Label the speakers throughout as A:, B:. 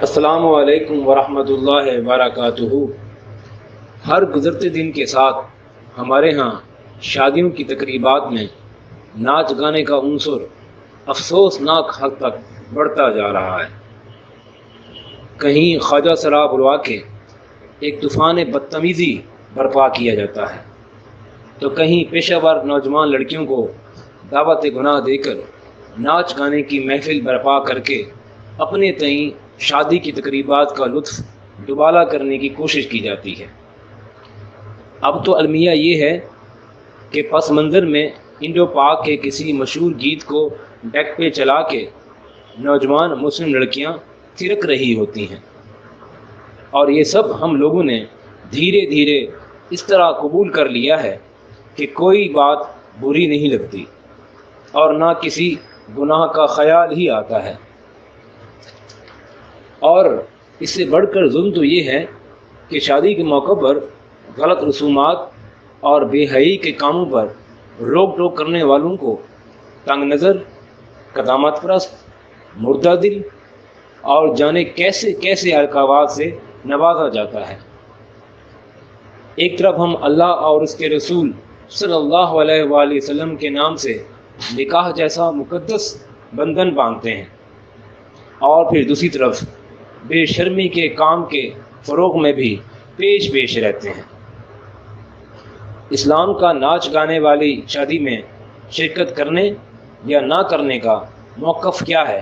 A: السلام علیکم ورحمۃ اللہ وبرکاتہ۔ ہر گزرتے دن کے ساتھ ہمارے ہاں شادیوں کی تقریبات میں ناچ گانے کا عنصر افسوسناک حد تک بڑھتا جا رہا ہے۔ کہیں خواجہ سرا بلوا کے ایک طوفان بدتمیزی برپا کیا جاتا ہے، تو کہیں پیشہ ور نوجوان لڑکیوں کو دعوت گناہ دے کر ناچ گانے کی محفل برپا کر کے اپنے تئیں شادی کی تقریبات کا لطف دوبالا کرنے کی کوشش کی جاتی ہے۔ اب تو المیہ یہ ہے کہ پس منظر میں انڈو پاک کے کسی مشہور گیت کو ڈیک پہ چلا کے نوجوان مسلم لڑکیاں تھرک رہی ہوتی ہیں، اور یہ سب ہم لوگوں نے دھیرے دھیرے اس طرح قبول کر لیا ہے کہ کوئی بات بری نہیں لگتی اور نہ کسی گناہ کا خیال ہی آتا ہے۔ اور اس سے بڑھ کر ظلم تو یہ ہے کہ شادی کے موقع پر غلط رسومات اور بے حیائی کے کاموں پر روک ٹوک کرنے والوں کو تنگ نظر، قدامت پرست، مردہ دل اور جانے کیسے کیسے القابات سے نوازا جاتا ہے۔ ایک طرف ہم اللہ اور اس کے رسول صلی اللہ علیہ وآلہ وسلم کے نام سے نکاح جیسا مقدس بندھن باندھتے ہیں، اور پھر دوسری طرف بے شرمی کے کام کے فروغ میں بھی پیش رہتے ہیں۔ اسلام کا ناچ گانے والی شادی میں شرکت کرنے یا نہ کرنے کا موقف کیا ہے؟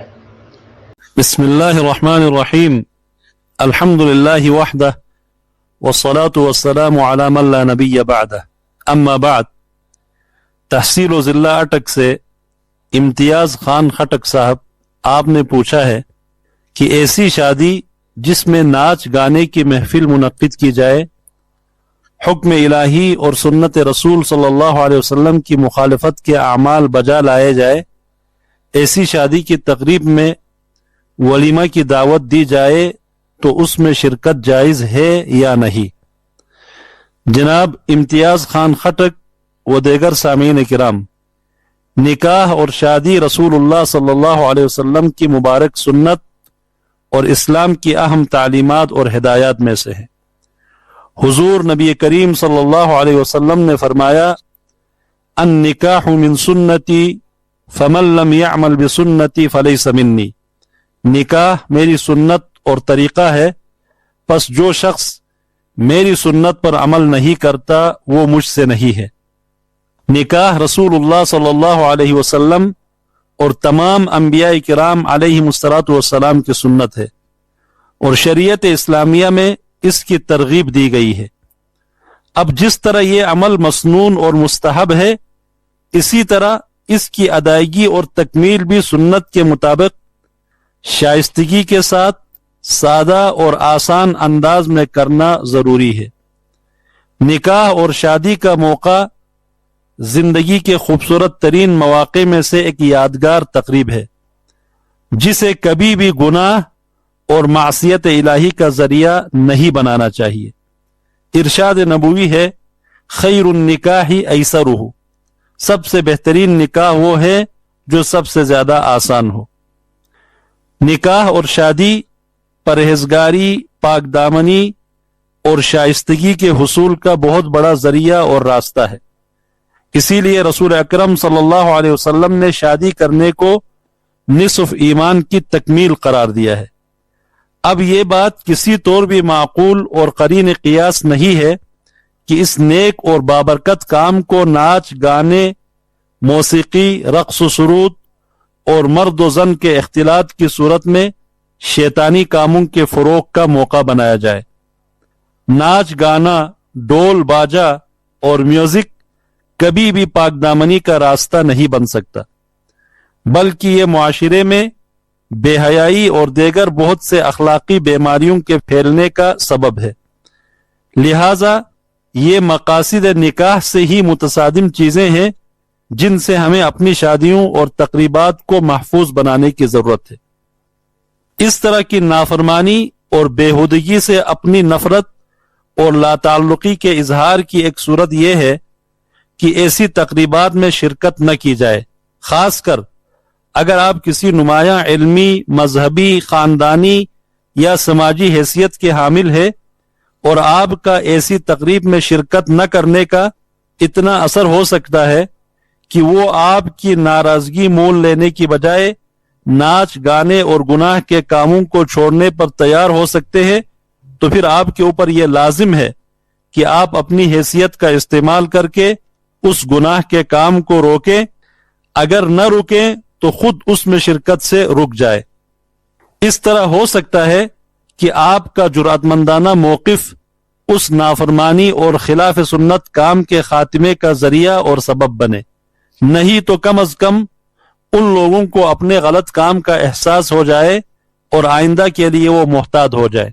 B: بسم اللہ الرحمن الرحیم، الحمد للہ وحدہ والصلاة والسلام علی من لا نبی بعدہ، اما بعد۔ تحصیل و ضلع اٹک سے امتیاز خان خٹک صاحب، آپ نے پوچھا ہے کہ ایسی شادی جس میں ناچ گانے کی محفل منعقد کی جائے، حکم الہی اور سنت رسول صلی اللہ علیہ وسلم کی مخالفت کے اعمال بجا لائے جائے، ایسی شادی کی تقریب میں ولیمہ کی دعوت دی جائے تو اس میں شرکت جائز ہے یا نہیں؟ جناب امتیاز خان خٹک و دیگر سامعین کرام، نکاح اور شادی رسول اللہ صلی اللہ علیہ وسلم کی مبارک سنت اور اسلام کی اہم تعلیمات اور ہدایات میں سے ہے۔ حضور نبی کریم صلی اللہ علیہ وسلم نے فرمایا، النکاح من سنتی فمن لم يعمل بسنتی فلیس منی، نکاح میری سنت اور طریقہ ہے، پس جو شخص میری سنت پر عمل نہیں کرتا وہ مجھ سے نہیں ہے۔ نکاح رسول اللہ صلی اللہ علیہ وسلم اور تمام انبیاء کرام علیہم الصلاۃ والسلام کی سنت ہے، اور شریعت اسلامیہ میں اس کی ترغیب دی گئی ہے۔ اب جس طرح یہ عمل مسنون اور مستحب ہے، اسی طرح اس کی ادائیگی اور تکمیل بھی سنت کے مطابق شائستگی کے ساتھ سادہ اور آسان انداز میں کرنا ضروری ہے۔ نکاح اور شادی کا موقع زندگی کے خوبصورت ترین مواقع میں سے ایک یادگار تقریب ہے، جسے کبھی بھی گناہ اور معصیت الہی کا ذریعہ نہیں بنانا چاہیے۔ ارشاد نبوی ہے، خیر النکاح ایسرہ، سب سے بہترین نکاح وہ ہے جو سب سے زیادہ آسان ہو۔ نکاح اور شادی پرہیزگاری، پاک دامنی اور شائستگی کے حصول کا بہت بڑا ذریعہ اور راستہ ہے۔ اسی لیے رسول اکرم صلی اللہ علیہ وسلم نے شادی کرنے کو نصف ایمان کی تکمیل قرار دیا ہے۔ اب یہ بات کسی طور بھی معقول اور قرین قیاس نہیں ہے کہ اس نیک اور بابرکت کام کو ناچ گانے، موسیقی، رقص و سرود اور مرد و زن کے اختلاط کی صورت میں شیطانی کاموں کے فروغ کا موقع بنایا جائے۔ ناچ گانا، ڈول باجا اور میوزک کبھی بھی پاک دامنی کا راستہ نہیں بن سکتا، بلکہ یہ معاشرے میں بے حیائی اور دیگر بہت سے اخلاقی بیماریوں کے پھیلنے کا سبب ہے۔ لہذا یہ مقاصد نکاح سے ہی متصادم چیزیں ہیں جن سے ہمیں اپنی شادیوں اور تقریبات کو محفوظ بنانے کی ضرورت ہے۔ اس طرح کی نافرمانی اور بےہودگی سے اپنی نفرت اور لا تعلقی کے اظہار کی ایک صورت یہ ہے کہ ایسی تقریبات میں شرکت نہ کی جائے، خاص کر اگر آپ کسی نمایاں علمی، مذہبی، خاندانی یا سماجی حیثیت کے حامل ہے اور آپ کا ایسی تقریب میں شرکت نہ کرنے کا اتنا اثر ہو سکتا ہے کہ وہ آپ کی ناراضگی مول لینے کی بجائے ناچ گانے اور گناہ کے کاموں کو چھوڑنے پر تیار ہو سکتے ہیں، تو پھر آپ کے اوپر یہ لازم ہے کہ آپ اپنی حیثیت کا استعمال کر کے اس گناہ کے کام کو روکیں، اگر نہ رکیں تو خود اس میں شرکت سے رک جائے۔ اس طرح ہو سکتا ہے کہ آپ کا جرأت مندانہ موقف اس نافرمانی اور خلاف سنت کام کے خاتمے کا ذریعہ اور سبب بنے، نہیں تو کم از کم ان لوگوں کو اپنے غلط کام کا احساس ہو جائے اور آئندہ کے لیے وہ محتاط ہو جائے۔